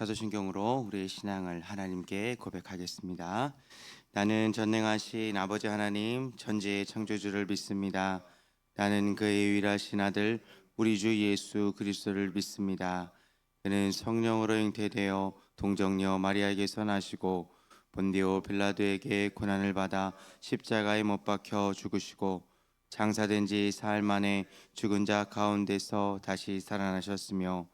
사도신경으로 우리의 신앙을 하나님께 고백하겠습니다. 나는 전능하신 아버지 하나님 전지의 창조주를 믿습니다. 나는 그의 유일하신 아들 우리 주 예수 그리스도를 믿습니다. 그는 성령으로 잉태되어 동정녀 마리아에게서 나시고 본디오 빌라도에게 고난을 받아 십자가에 못 박혀 죽으시고 장사된 지 사흘 만에 죽은 자 가운데서 다시 살아나셨으며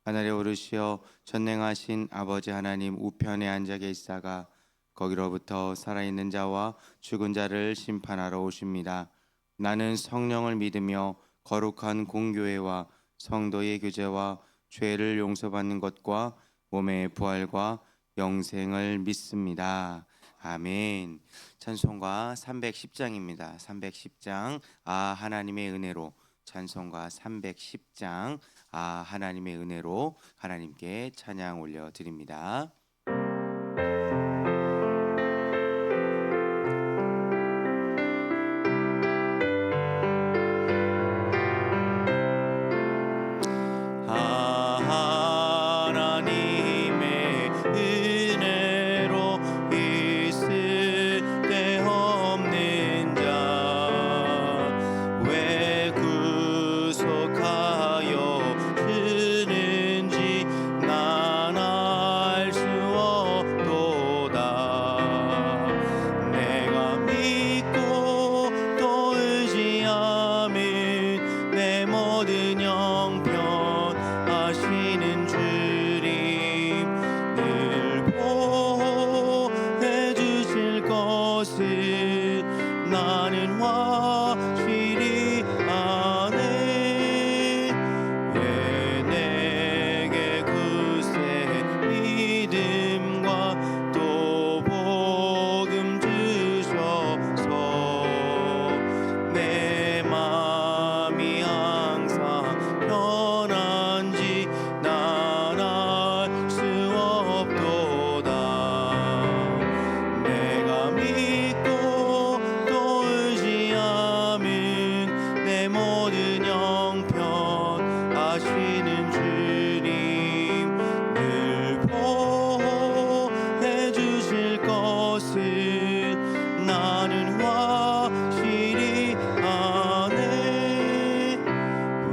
하늘에 오르시어 전능하신 아버지 하나님 우편에 앉아 계시다가 거기로부터 살아있는 자와 죽은 자를 심판하러 오십니다. 나는 성령을 믿으며 거룩한 공교회와 성도의 교제와 죄를 용서받는 것과 몸의 부활과 영생을 믿습니다. 아멘. 찬송가 310장입니다. 310장 하나님의 은혜로. 찬송가 310장 하나님의 은혜로 하나님께 찬양 올려드립니다. 하나님의 은혜로 있을 데 없는 자 왜 구속하여 주는지 난 알 수 없도다. 내가 믿고 또 의지함은 내 모든 형편 하시는 주님 늘 보호해 주실 것을 나는 확실히 아네. 왜 내게 굳세 믿음과 또 복음 주셔서 내 맘이 항상 편한지 난 알 수 없도다. 내가 믿고 또 의지함은 내 모든 형편 하시는 주님 늘 보호해 주실 것을 나는 확실히 아네.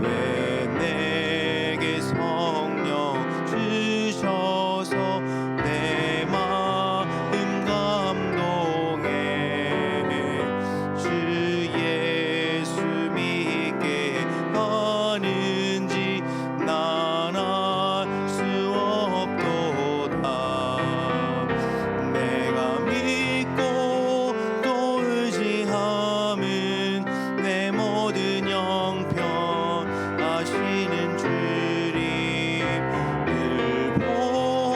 왜 내게 성령 주셔서 내 마음 감동해 주 예수 믿게 하는지 난 알 수 없도다. 내가 믿고 또 의지함은 내 모든 형편 하시는 주님 늘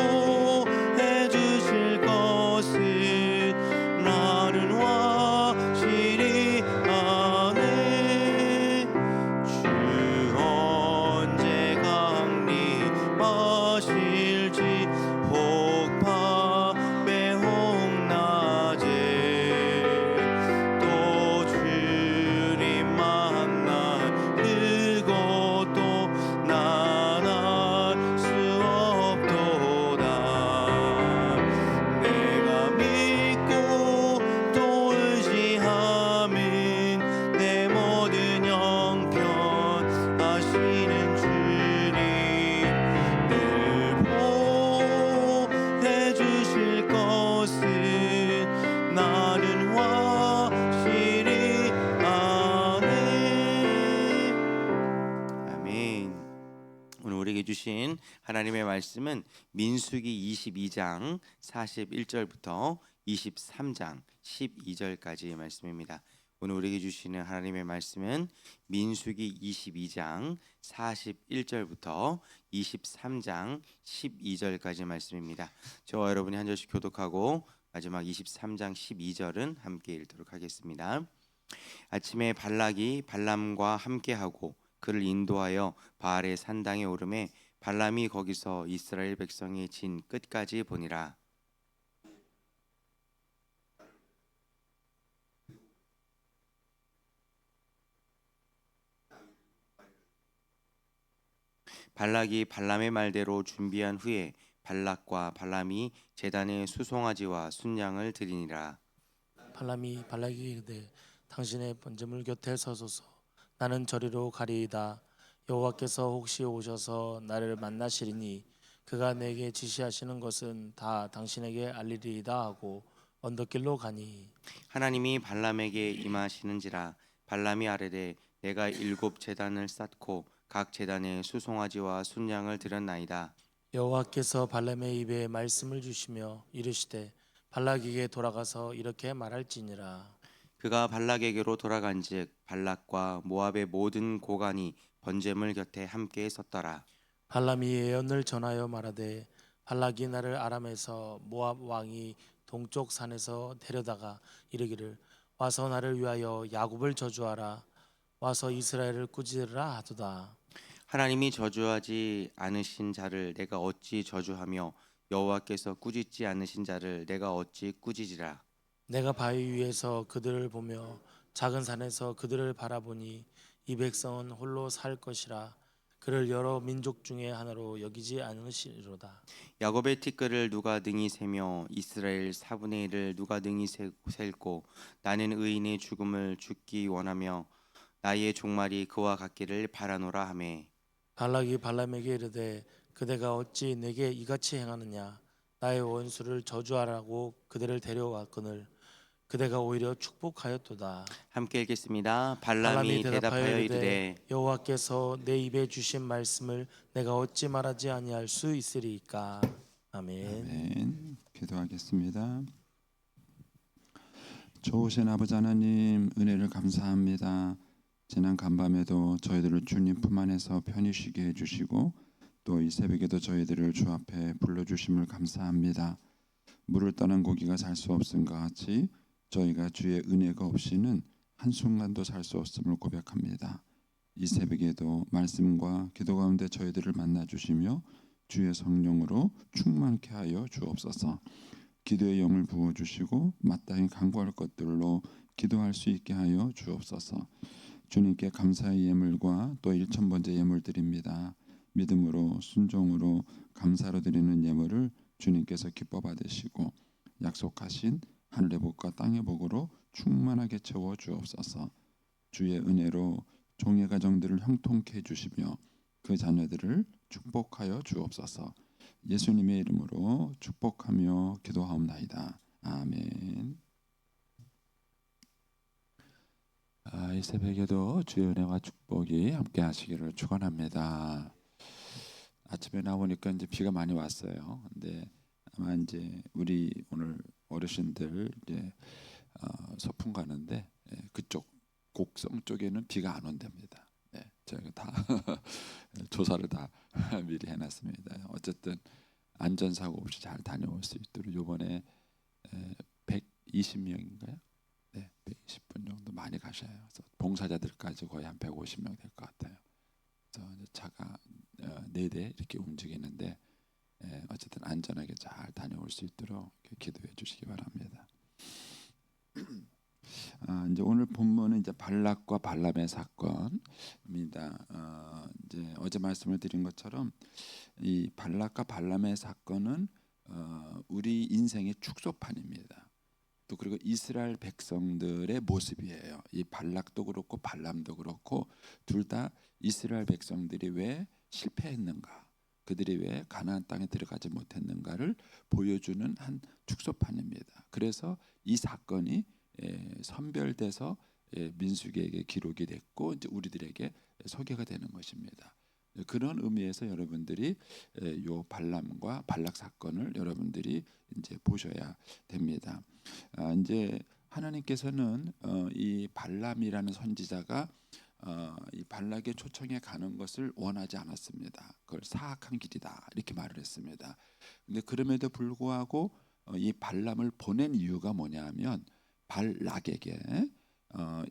보호해 주실 것을 나는 확실히 아네. 주 언제 강림하실지 혹밤에 혹낮에 또 주님 만날 그것도 난 알 수 없도다. 내가 믿고 또 의지함은 내 모든 형편 하시는 주님 늘 보호해 주실 것을 나는 확실히 아네. 아멘. 오늘 우리에게 주신 하나님의 말씀은 민수기 22장 41절부터 23장 12절까지의 말씀입니다. 오늘 우리에게 주시는 하나님의 말씀은 민수기 22장 41절부터 23장 12절까지의 말씀입니다. 저와 여러분이 한 절씩 교독하고 마지막 23장 12절은 함께 읽도록 하겠습니다. 아침에 발락이 발람과 함께하고 그를 인도하여 바알의 산당에 오르매 발람이 거기서 이스라엘 백성의 진 끝까지 보니라. 발락이 발람의 말대로 준비한 후에 발락과 발람이 제단에 수송아지와 순양을 드리니라. 발람이 발락에게 이르되 당신의 번제물 곁에 서소서. 나는 저리로 가리이다. 여호와께서 혹시 오셔서 나를 만나시리니 그가 내게 지시하시는 것은 다 당신에게 알리리이다 하고 언덕길로 가니. 하나님이 발람에게 임하시는지라. 발람이 아뢰되 내가 7제단을 쌓고 각 제단에 수송아지와 순양을 드렸나이다. 여호와께서 발람의 입에 말씀을 주시며 이르시되 발락에게 돌아가서 이렇게 말할지니라. 그가 발락에게로 돌아간즉 발락과 모압의 모든 고관이 번제물 곁에 함께 섰더라. 발람이 예언을 전하여 말하되 발락이 나를 아람에서 모압 왕이 동쪽 산에서 데려다가 이르기를 와서 나를 위하여 야곱을 저주하라 와서 이스라엘을 꾸짖으라 하도다. 하나님이 저주하지 않으신 자를 내가 어찌 저주하며 여호와께서 꾸짖지 않으신 자를 내가 어찌 꾸짖으라. 내가 바위 위에서 그들을 보며 작은 산에서 그들을 바라보니 이 백성은 홀로 살 것이라 그를 여러 민족 중에 하나로 여기지 않으시리로다. 야곱의 티끌을 누가 능히 세며 이스라엘 4분의 1을 누가 능히 셀고 나는 의인의 죽음을 죽기 원하며 나의 종말이 그와 같기를 바라노라 하매. 발락이 발람에게 이르되 그대가 어찌 내게 이같이 행하느냐 나의 원수를 저주하라고 그들을 데려왔거늘 그대가 오히려 축복하였도다. 함께 읽겠습니다. 발람이 발람이 대답하여 대답하여 이르되 이르되 여호와께서 내 입에 주신 말씀을 내가 어찌 말하지 아니할 수 있으리이까. 아멘. 아멘. 기도하겠습니다. 좋으신 아버지 하나님, 은혜를 감사합니다. 지난 간밤에도 저희들을 주님 품 안에서 편히 쉬게 해주시고 또 이 새벽에도 저희들을 주 앞에 불러주심을 감사합니다. 물을 떠난 고기가 살 수 없음 같이 저희가 주의 은혜가 없이는 한순간도 살 수 없음을 고백합니다. 이 새벽에도 말씀과 기도 가운데 저희들을 만나주시며 주의 성령으로 충만케 하여 주옵소서. 기도의 영을 부어주시고 마땅히 간구할 것들로 기도할 수 있게 하여 주옵소서. 주님께 감사의 예물과 또 1,000번째 예물 드립니다. 믿음으로 순종으로 감사로 드리는 예물을 주님께서 기뻐 받으시고 약속하신 하늘의 복과 땅의 복으로 충만하게 채워 주옵소서. 주의 은혜로 종의 가정들을 형통케 해주시며 그 자녀들을 축복하여 주옵소서. 예수님의 이름으로 축복하며 기도하옵나이다. 아멘. 이 새벽에도 주의 은혜와 축복이 함께 하시기를 축원합니다. 아침에 나오니까 이제 비가 많이 왔어요. 근데 아마 이제 우리 오늘 어르신들 이제 소풍 가는데 그쪽 곡성 쪽에는 비가 안 온답니다. 저희가 다 조사를 다 미리 해놨습니다. 어쨌든 안전사고 없이 잘 다녀올 수 있도록 이번에 120명인가요? 네, 120분 정도 많이 가셔요. 그래서 봉사자들까지 거의 한 150명 될 것 같아요. 그래서 차가 4대 이렇게 움직이는데 어쨌든 안전하게 잘 다녀올 수 있도록 기도해 주시기 바랍니다. 이제 오늘 본문은 이제 발락과 발람의 사건입니다. 이제 어제 말씀을 드린 것처럼 이 발락과 발람의 사건은 우리 인생의 축소판입니다. 또 그리고 이스라엘 백성들의 모습이에요. 이 발락도 그렇고 발람도 그렇고 둘 다 이스라엘 백성들이 왜 실패했는가, 그들이 왜 가나안 땅에 들어가지 못했는가를 보여주는 한 축소판입니다. 그래서 이 사건이 선별돼서 민수기에게 기록이 됐고 이제 우리들에게 소개가 되는 것입니다. 그런 의미에서 여러분들이 요 발람과 발락 사건을 여러분들이 이제 보셔야 됩니다. 이제 하나님께서는 이 발람이라는 선지자가 이 발락의 초청에 가는 것을 원하지 않았습니다. 그걸 사악한 길이다 이렇게 말을 했습니다. 근데 그럼에도 불구하고 이 발람을 보낸 이유가 뭐냐하면 발락에게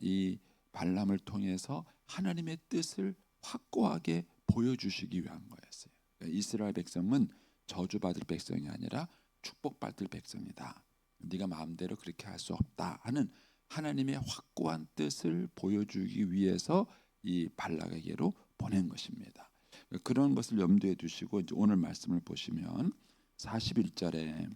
이 발람을 통해서 하나님의 뜻을 확고하게 보여주시기 위한 거였어요. 그러니까 이스라엘 백성은 저주받을 백성이 아니라 축복받을 백성이다. 네가 마음대로 그렇게 할 수 없다 하는 하나님의 확고한 뜻을 보여주기 위해서 이 발락에게로 보낸 것입니다. 그런 것을 염두에 두시고 이제 오늘 말씀을 보시면 41절에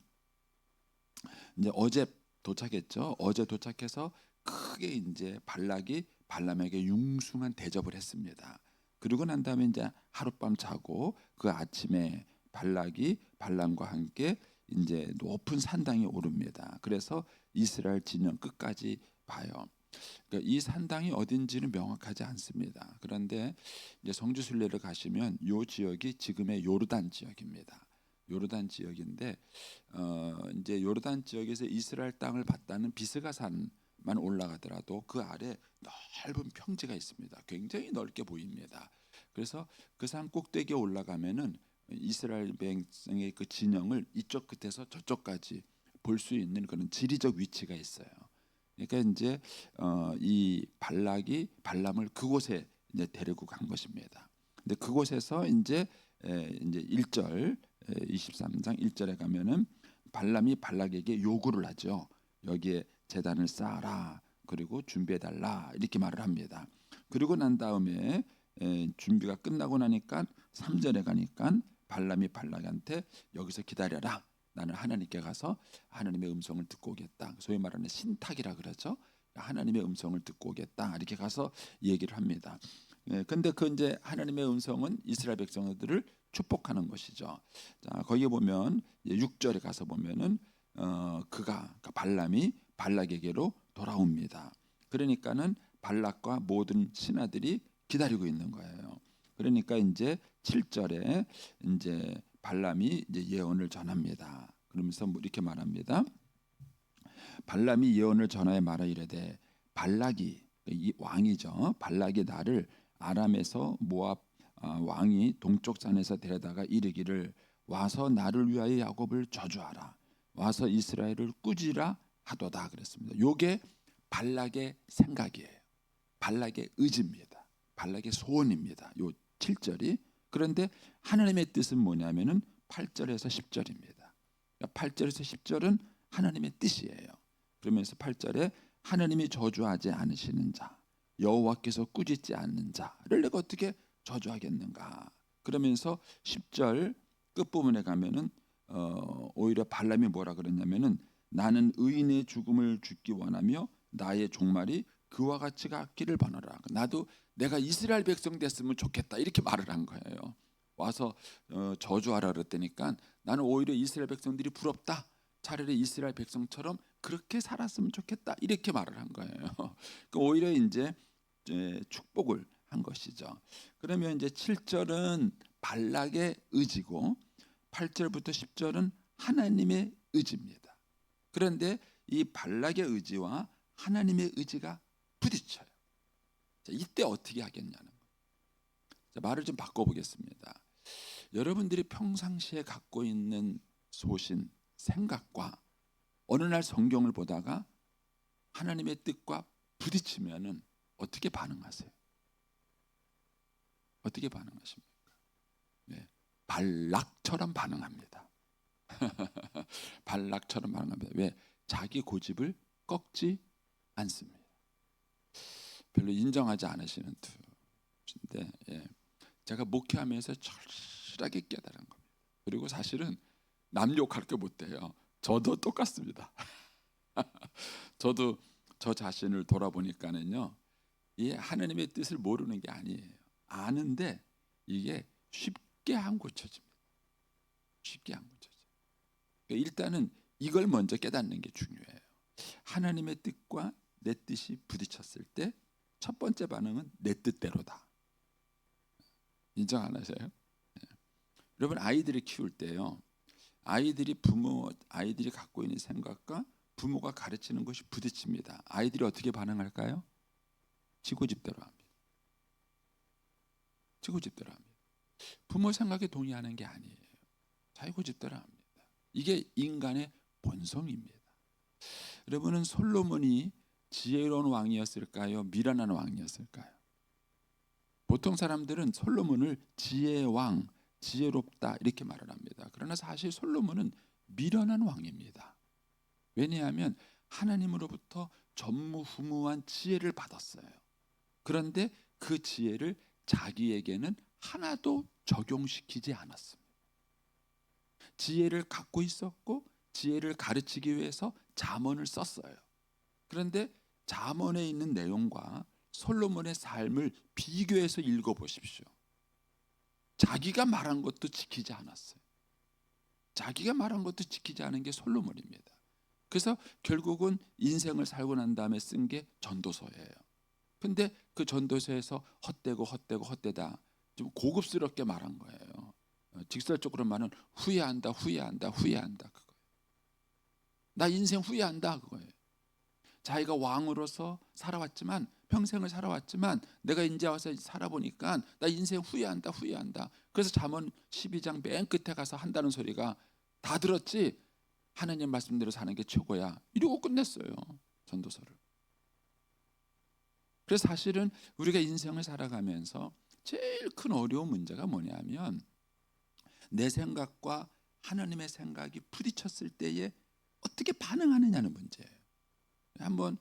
이제 어제 도착했죠. 어제 도착해서 크게 이제 발락이 발람에게 융숭한 대접을 했습니다. 그러고 난 다음에 이제 하룻밤 자고 그 아침에 발락이 발람과 함께 이제 높은 산당에 오릅니다. 그래서 이스라엘 진영 끝까지 봐요. 그러니까 이 산당이 어딘지는 명확하지 않습니다. 그런데 이제 성지순례를 가시면 이 지역이 지금의 요르단 지역입니다. 요르단 지역인데 이제 요르단 지역에서 이스라엘 땅을 봤다는 비스가산만 올라가더라도 그 아래 넓은 평지가 있습니다. 굉장히 넓게 보입니다. 그래서 그 산 꼭대기에 올라가면은 이스라엘 백성의 그 진영을 이쪽 끝에서 저쪽까지 볼 수 있는 그런 지리적 위치가 있어요. 그러니까 이제 이 발락이 발람을 그곳에 이제 데리고 간 것입니다. 근데 그곳에서 이제 1절 23장 1절에 가면은 발람이 발락에게 요구를 하죠. 여기에 제단을 쌓아라. 그리고 준비해 달라. 이렇게 말을 합니다. 그리고 난 다음에 준비가 끝나고 나니까 3절에 가니까 발람이 발락한테 여기서 기다려라. 나는 하나님께 가서 하나님의 음성을 듣고 오겠다. 소위 말하는 신탁이라 그러죠. 하나님의 음성을 듣고 오겠다. 이렇게 가서 얘기를 합니다. 근데 그 이제 하나님의 음성은 이스라엘 백성들을 축복하는 것이죠. 자, 거기에 보면 6절에 가서 보면은 그러니까 발람이 발락에게로 돌아옵니다. 그러니까는 발락과 모든 신하들이 기다리고 있는 거예요. 그러니까 이제 7절에 이제 발람이 이제 예언을 전합니다. 그러면서 이렇게 말합니다. 발람이 예언을 전하여 말하 이르되 발락이 이 왕이죠. 발락이 나를 아람에서 모압 왕이 동쪽 산에서 데려다가 이르기를 와서 나를 위하여 야곱을 저주하라. 와서 이스라엘을 꾸지라 하도다 그랬습니다. 요게 발락의 생각이에요. 발락의 의지입니다. 발락의 소원입니다. 요 7절이. 그런데 하나님의 뜻은 뭐냐면은 8절에서 10절입니다. 8절에서 10절은 하나님의 뜻이에요. 그러면서 8절에 하나님이 저주하지 않으시는 자, 여호와께서 꾸짖지 않는 자를 내가 어떻게 저주하겠는가? 그러면서 10절 끝부분에 가면은 오히려 발람이 뭐라 그랬냐면은 나는 의인의 죽음을 죽기 원하며 나의 종말이 그와 같이 같기를 바라라. 나도 내가 이스라엘 백성 됐으면 좋겠다 이렇게 말을 한 거예요. 와서 저주하라 그랬다니까 나는 오히려 이스라엘 백성들이 부럽다. 차라리 이스라엘 백성처럼 그렇게 살았으면 좋겠다 이렇게 말을 한 거예요. 그러니까 오히려 이제 축복을 한 것이죠. 그러면 이제 7절은 발락의 의지고 8절부터 10절은 하나님의 의지입니다. 그런데 이 발락의 의지와 하나님의 의지가 부딪혀요. 자, 이때 어떻게 하겠냐는 거예요. 자, 말을 좀 바꿔보겠습니다. 여러분들이 평상시에 갖고 있는 소신, 생각과 어느 날 성경을 보다가 하나님의 뜻과 부딪히면은 어떻게 반응하세요? 어떻게 반응하십니까? 네, 발락처럼 반응합니다. 발락처럼 반응합니다. 왜? 자기 고집을 꺾지 않습니다. 별로 인정하지 않으시는 투인데 제가 목회하면서 절실하게 깨달은 겁니다. 그리고 사실은 남 욕할 게 못 돼요. 저도 똑같습니다. 저도 저 자신을 돌아보니까는요, 이 하나님의 뜻을 모르는 게 아니에요. 아는데 이게 쉽게 안 고쳐집니다. 쉽게 안 고쳐져. 그러니까 일단은 이걸 먼저 깨닫는 게 중요해요. 하나님의 뜻과 내 뜻이 부딪혔을 때 첫 번째 반응은 내 뜻대로다. 인정 안 하세요? 여러분 아이들을 키울 때요, 아이들이 갖고 있는 생각과 부모가 가르치는 것이 부딪힙니다. 아이들이 어떻게 반응할까요? 지고집대로 합니다. 지고집대로 합니다. 부모 생각에 동의하는 게 아니에요. 자기 고집대로 합니다. 이게 인간의 본성입니다. 여러분은 솔로몬이 지혜로운 왕이었을까요? 미련한 왕이었을까요? 보통 사람들은 솔로몬을 지혜의 왕, 지혜롭다 이렇게 말을 합니다. 그러나 사실 솔로몬은 미련한 왕입니다. 왜냐하면 하나님으로부터 전무후무한 지혜를 받았어요. 그런데 그 지혜를 자기에게는 하나도 적용시키지 않았습니다. 지혜를 갖고 있었고 지혜를 가르치기 위해서 잠언을 썼어요. 그런데 잠언에 있는 내용과 솔로몬의 삶을 비교해서 읽어보십시오. 자기가 말한 것도 지키지 않았어요. 자기가 말한 것도 지키지 않은 게 솔로몬입니다. 그래서 결국은 인생을 살고 난 다음에 쓴 게 전도서예요. 근데 그 전도서에서 헛되다 좀 고급스럽게 말한 거예요. 직설적으로 말하면 후회한다 그거예요. 나 인생 후회한다 그거예요. 자기가 왕으로서 살아왔지만 평생을 살아왔지만 내가 이제 와서 살아보니까 나 인생 후회한다. 그래서 잠언 12장 맨 끝에 가서 한다는 소리가 다 들었지 하나님 말씀대로 사는 게 최고야 이러고 끝냈어요. 전도서를. 그래서 사실은 우리가 인생을 살아가면서 제일 큰 어려운 문제가 뭐냐면 내 생각과 하나님의 생각이 부딪혔을 때에 어떻게 반응하느냐는 문제예요. 한번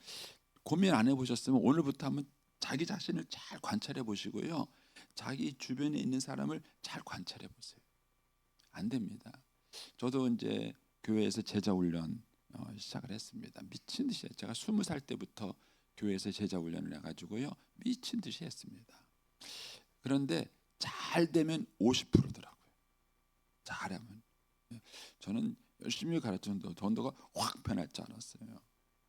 고민 안 해보셨으면 오늘부터 한번 자기 자신을 잘 관찰해 보시고요. 자기 주변에 있는 사람을 잘 관찰해 보세요. 안 됩니다. 저도 이제 교회에서 제자 훈련 시작을 했습니다. 미친 듯이 제가 20살 때부터 교회에서 제자 훈련을 해가지고요. 미친 듯이 했습니다. 그런데 잘 되면 50%더라고요. 잘하면. 저는 열심히 가르쳤는데 전도가 확 변할 줄 알았어요.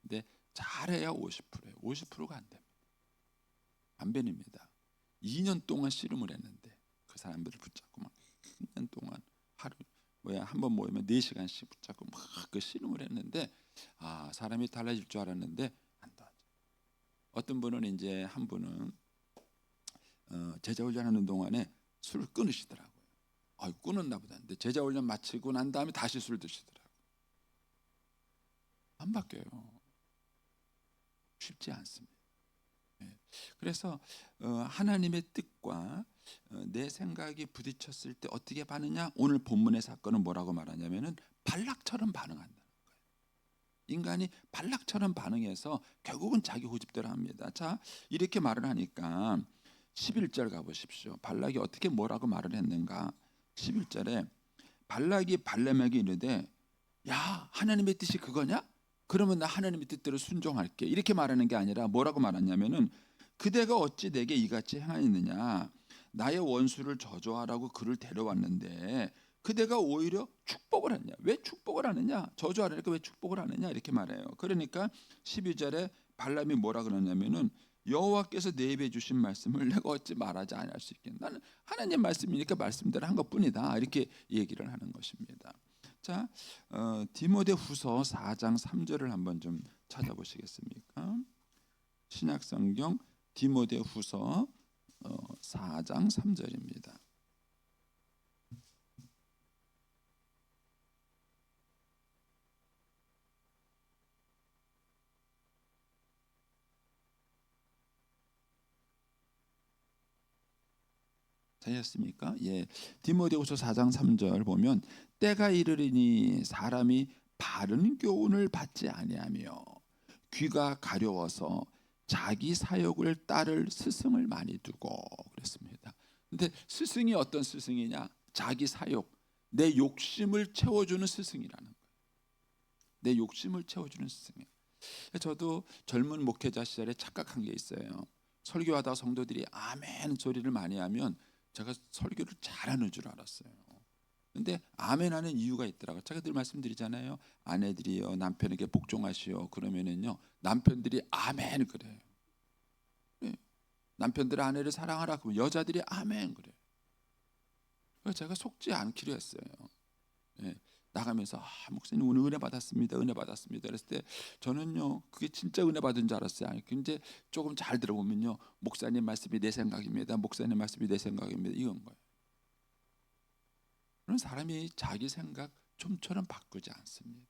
근데 잘해야 50%예요. 50%가 안 됩니다. 안 변입니다. 2년 동안 씨름을 했는데 그 사람들을 붙잡고 막 2년 동안 하루 한번 모이면 4시간씩 붙잡고 막 그 씨름을 했는데 사람이 달라질 줄 알았는데 안 달라져. 어떤 분은 이제 한 분은 제자 훈련하는 동안에 술을 끊으시더라고요. 끊었나 보다. 근데 제자 훈련 마치고 난 다음에 다시 술 드시더라고요. 안 바뀌어요. 쉽지 않습니다. 그래서 하나님의 뜻과 내 생각이 부딪혔을 때 어떻게 반느냐? 오늘 본문의 사건은 뭐라고 말하냐면은 발락처럼 반응한다는 거예요. 인간이 발락처럼 반응해서 결국은 자기 고집대로 합니다. 자, 이렇게 말을 하니까 11절 가보십시오. 발락이 어떻게 뭐라고 말을 했는가? 11절에 발락이 발람에게 이르되 야 하나님의 뜻이 그거냐? 그러면 나 하나님의 뜻대로 순종할게 이렇게 말하는 게 아니라 뭐라고 말하냐면은 그대가 어찌 내게 이같이 행하였느냐 나의 원수를 저주하라고 그를 데려왔는데 그대가 오히려 축복을 하느냐 왜 축복을 하느냐 저주하라니까 왜 축복을 하느냐 이렇게 말해요. 그러니까 12절에 발람이 뭐라 그러냐면은 여호와께서 내 입에 주신 말씀을 내가 어찌 말하지 아니할 수 있겠나 나는 하나님 말씀이니까 말씀대로 한 것뿐이다 이렇게 얘기를 하는 것입니다. 자, 디모데후서 4장 3절을 한번 좀 찾아보시겠습니까? 신약성경 디모데후서 4장 3절입니다. 되셨습니까? 예. 디모데후서 4장 3절 보면 때가 이르리니 사람이 바른 교훈을 받지 아니하며 귀가 가려워서 자기 사욕을 따를 스승을 많이 두고 그랬습니다. 근데 스승이 어떤 스승이냐? 자기 사욕, 내 욕심을 채워주는 스승이라는 거예요. 내 욕심을 채워주는 스승이에요. 저도 젊은 목회자 시절에 착각한 게 있어요. 설교하다 성도들이 아멘 소리를 많이 하면 제가 설교를 잘하는 줄 알았어요. 근데 아멘하는 이유가 있더라고요. 제가 늘 말씀드리잖아요. 아내들이요 남편에게 복종하시오 그러면은요 남편들이 아멘 그래요. 네. 남편들 아내를 사랑하라 그러면 여자들이 아멘 그래요. 그래서 제가 속지 않기로 했어요. 네. 나가면서 목사님 오늘 은혜 받았습니다. 그랬을 때 저는요 그게 진짜 은혜 받은 줄 알았어요. 근데 조금 잘 들어보면요 목사님 말씀이 내 생각입니다. 목사님 말씀이 내 생각입니다. 이건 거예요. 그런 사람이 자기 생각 좀처럼 바꾸지 않습니다.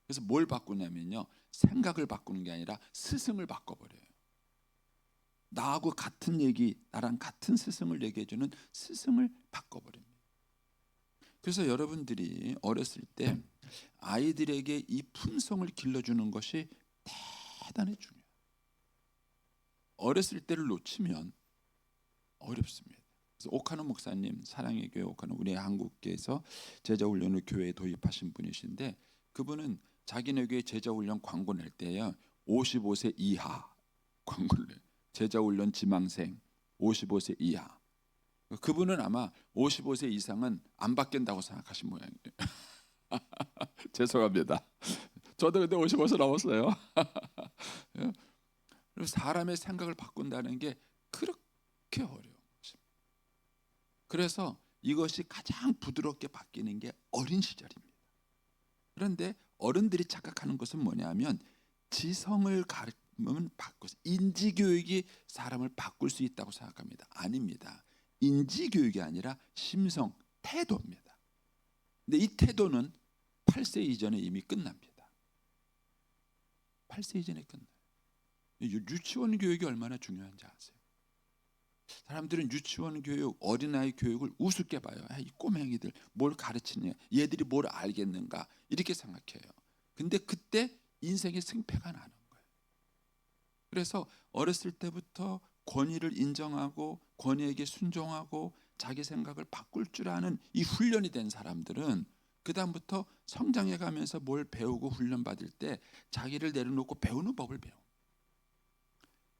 그래서 뭘 바꾸냐면요 생각을 바꾸는 게 아니라 스승을 바꿔버려요. 나하고 같은 얘기 나랑 같은 스승을 얘기해주는 스승을 바꿔버립니다. 그래서 여러분들이 어렸을 때 아이들에게 이 품성을 길러주는 것이 대단히 중요해요. 어렸을 때를 놓치면 어렵습니다. 그래서 오카노 목사님, 사랑의 교회 오카노, 우리 한국계에서 제자훈련을 교회에 도입하신 분이신데, 그분은 자기네 교회 제자훈련 광고 낼 때요 55세 이하 광고를 내. 제자훈련 지망생 55세 이하. 그분은 아마 55세 이상은 안 바뀐다고 생각하신 모양이에요. 죄송합니다. 저도 근데 55세 넘었어요. 그리고 사람의 생각을 바꾼다는 게 그렇게 어려운 것입니다. 그래서 이것이 가장 부드럽게 바뀌는 게 어린 시절입니다. 그런데 어른들이 착각하는 것은 뭐냐면 지성을 가르치면 인지 교육이 사람을 바꿀 수 있다고 생각합니다. 아닙니다. 인지 교육이 아니라 심성, 태도입니다. 근데 이 태도는 8세 이전에 이미 끝납니다. 8세 이전에 끝나요. 유치원 교육이 얼마나 중요한지 아세요? 사람들은 유치원 교육, 어린아이 교육을 우습게 봐요. 이 꼬맹이들 뭘 가르치냐, 얘들이 뭘 알겠는가, 이렇게 생각해요. 근데 그때 인생의 승패가 나는 거예요. 그래서 어렸을 때부터 권위를 인정하고 권위에게 순종하고 자기 생각을 바꿀 줄 아는 이 훈련이 된 사람들은 그 다음부터 성장해 가면서 뭘 배우고 훈련받을 때 자기를 내려놓고 배우는 법을 배워.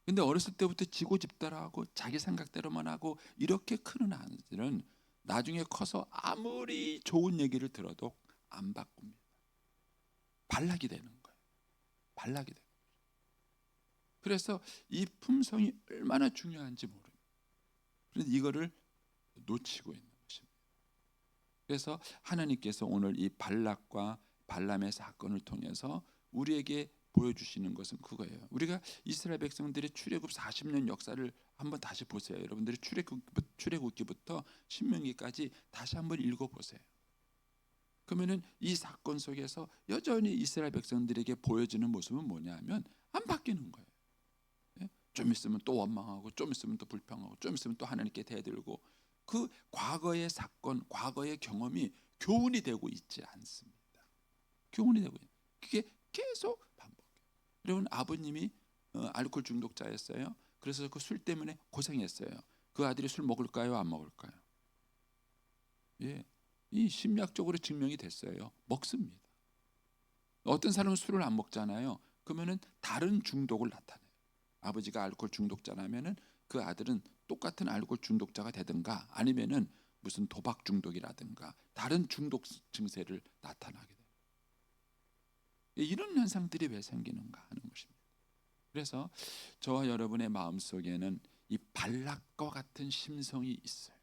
근데 어렸을 때부터 지고 집다라하고 자기 생각대로만 하고 이렇게 크는 아이들은 나중에 커서 아무리 좋은 얘기를 들어도 안 바꿉니다. 발락이 되는 거예요. 발락이 되는 거예요. 그래서 이 품성이 얼마나 중요한지 모릅니다. 그런데 이거를 놓치고 있는 것입니다. 그래서 하나님께서 오늘 이 발락과 발람의 사건을 통해서 우리에게 보여주시는 것은 그거예요. 우리가 이스라엘 백성들의 출애굽 40년 역사를 한번 다시 보세요. 여러분들이 출애굽기부터 신명기까지 다시 한번 읽어보세요. 그러면은 이 사건 속에서 여전히 이스라엘 백성들에게 보여지는 모습은 뭐냐면 안 바뀌는 거예요. 좀 있으면 또 원망하고, 좀 있으면 또 불평하고, 좀 있으면 또 하나님께 대들고, 그 과거의 사건, 과거의 경험이 교훈이 되고 있지 않습니다. 교훈이 되고 있는. 그게 계속 반복해요. 여러분, 아버님이 알코올 중독자였어요. 그래서 그 술 때문에 고생했어요. 그 아들이 술 먹을까요, 안 먹을까요? 예, 이 심리학적으로 증명이 됐어요. 먹습니다. 어떤 사람은 술을 안 먹잖아요. 그러면은 다른 중독을 나타내요. 아버지가 알코올 중독자라면은 그 아들은 똑같은 알코올 중독자가 되든가 아니면은 무슨 도박 중독이라든가 다른 중독 증세를 나타나게 돼요. 이런 현상들이 왜 생기는가 하는 것입니다. 그래서 저와 여러분의 마음속에는 이 발락과 같은 심성이 있어요.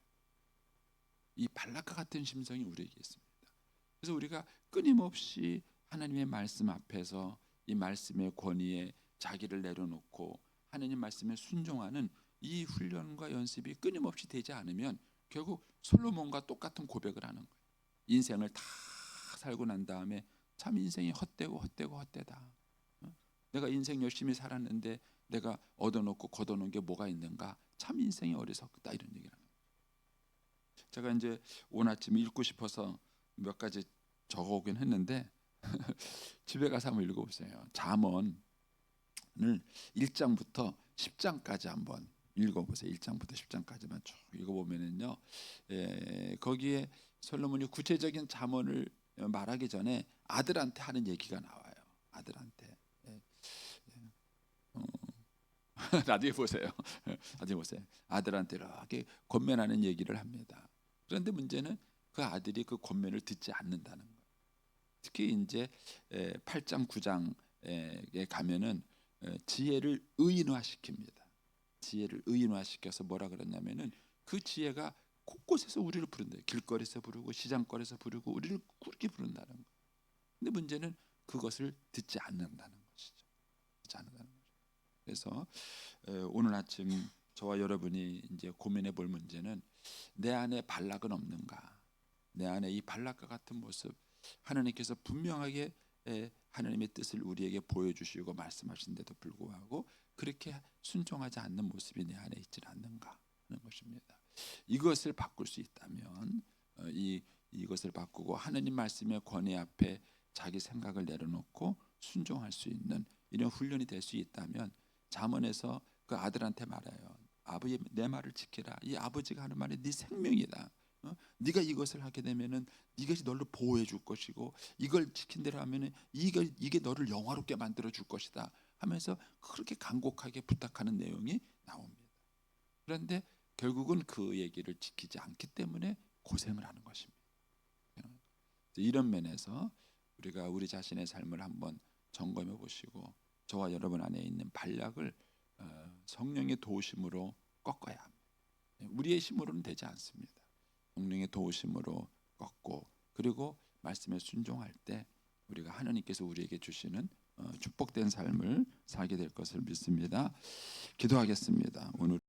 이 발락과 같은 심성이 우리에게 있습니다. 그래서 우리가 끊임없이 하나님의 말씀 앞에서 이 말씀의 권위에 자기를 내려놓고 하나님 말씀에 순종하는 이 훈련과 연습이 끊임없이 되지 않으면 결국 솔로몬과 똑같은 고백을 하는 거예요. 인생을 다 살고 난 다음에 참 인생이 헛되다. 내가 인생 열심히 살았는데 내가 얻어놓고 걷어놓은 게 뭐가 있는가? 참 인생이 어리석다, 이런 얘기를 하는 거예요. 제가 이제 오늘 아침 읽고 싶어서 몇 가지 적어오긴 했는데 집에 가서 한번 읽어보세요. 잠언을 1장부터 10장까지 한번 읽어보세요. 1장부터 10장까지만 쭉 읽어보면은요, 거기에 솔로몬이 구체적인 잠언을 말하기 전에 아들한테 하는 얘기가 나와요. 아들한테. 나중에 보세요. 나중에 보세요. 아들한테 이렇게 권면하는 얘기를 합니다. 그런데 문제는 그 아들이 그 권면을 듣지 않는다는 거예요. 특히 이제 8장 9장에 가면은 지혜를 의인화시킵니다. 지혜를 의인화시켜서 뭐라 그러냐면은 그 지혜가 곳곳에서 우리를 부른대요. 길거리에서 부르고 시장거리에서 부르고 우리를 그렇게 부른다는 거예요. 근데 문제는 그것을 듣지 않는다는 것이죠. 듣지 않는다는 거죠. 그래서 오늘 아침 저와 여러분이 이제 고민해 볼 문제는 내 안에 발락은 없는가? 내 안에 이 발락과 같은 모습, 하나님께서 분명하게 하나님의 뜻을 우리에게 보여주시고 말씀하신데도 불구하고 그렇게 순종하지 않는 모습이 내 안에 있지 않는가 하는 것입니다. 이것을 바꿀 수 있다면 이것을 바꾸고 하나님 말씀의 권위 앞에 자기 생각을 내려놓고 순종할 수 있는 이런 훈련이 될 수 있다면 잠언에서 그 아들한테 말해요. 아버지 내 말을 지키라. 이 아버지가 하는 말이 네 생명이다. 네가 이것을 하게 되면은 이것이 너를 보호해 줄 것이고 이걸 지킨 대로 하면은 이게 너를 영화롭게 만들어 줄 것이다 하면서 그렇게 간곡하게 부탁하는 내용이 나옵니다. 그런데 결국은 그 얘기를 지키지 않기 때문에 고생을 하는 것입니다. 이런 면에서 우리가 우리 자신의 삶을 한번 점검해 보시고 저와 여러분 안에 있는 반락을 성령의 도우심으로 꺾어야 합니다. 우리의 힘으로는 되지 않습니다. 성령의 도우심으로 꺾고 그리고 말씀에 순종할 때 우리가 하나님께서 우리에게 주시는 축복된 삶을 살게 될 것을 믿습니다. 기도하겠습니다. 오늘